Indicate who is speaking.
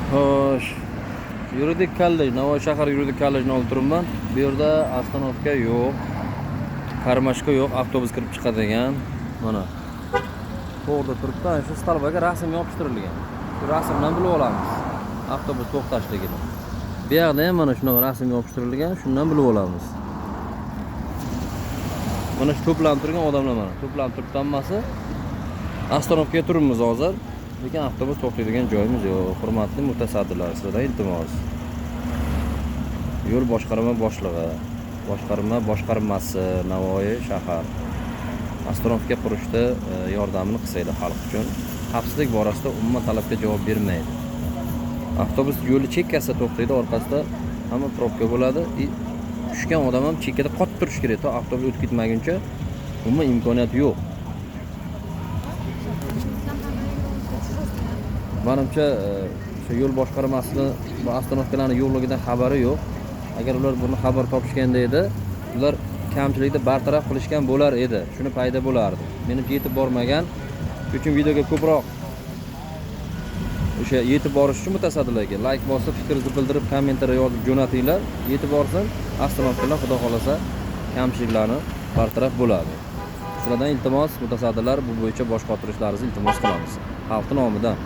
Speaker 1: Xo'sh, yuridik kollej, Navoiy shahar yuridik kollejini olib turibman. Bu yerda ostanovka yo'q, qarmashka yo'q, avtobus kirib chiqadigan. Mana to'g'rida turibdi, ana shu stolbaga rasm yopishtirilgan. Shu rasmdan bilib olamiz avtobus to'xtashligini. Bu yerda ham mana shunaqa rasm yopishtirilgan, shundan bilib olamiz. Mana shu to'planib turgan odamlar mana, to'planib turibdi hammasi. Ostanovkaga turibmiz hozir. Lekin avtobus to'xtaydigan joyimiz yo'q. Hurmatli mutasaddilar, sizlardan iltimos. Yo'l boshqarma boshlig'i, boshqarmasi Navoiy shahar ostanovka qurishda yordamini qilsaydi xalq uchun. Xavfsizlik borasida umuman talabga javob bermaydi. Avtobus yo'li chekkasida to'xtaydi, orqasida hamma probka bo'ladi. Tushgan odam ham chekkada qotib turish kerak, to avtobus o'tib ketmaguncha umuman imkoniyat yo'q. Menimcha shu yo'l boshqarmasini bu ostanovkalarning yo'qligidan xabari yo'q. Agar ular buni xabar topishganda edi, ular kamchilikni bartaraf qilishgan bo'lar edi. Shuni paydo bo'lardi. Menimcha yetib bormagan. Shuning uchun videoga ko'proq o'sha yetib borish uchun mutasaddilarga like bosib, fikringizni bildirib, kommentariy yozib jo'natinglar. Yetib borsin, ostanovkalar xudo xolasa kamchiliklarni bartaraf bo'ladi. Sizlardan iltimos, mutasaddilar bu bo'yicha bosh qotirishlaringizni iltimos qilamiz. Xalq nomidan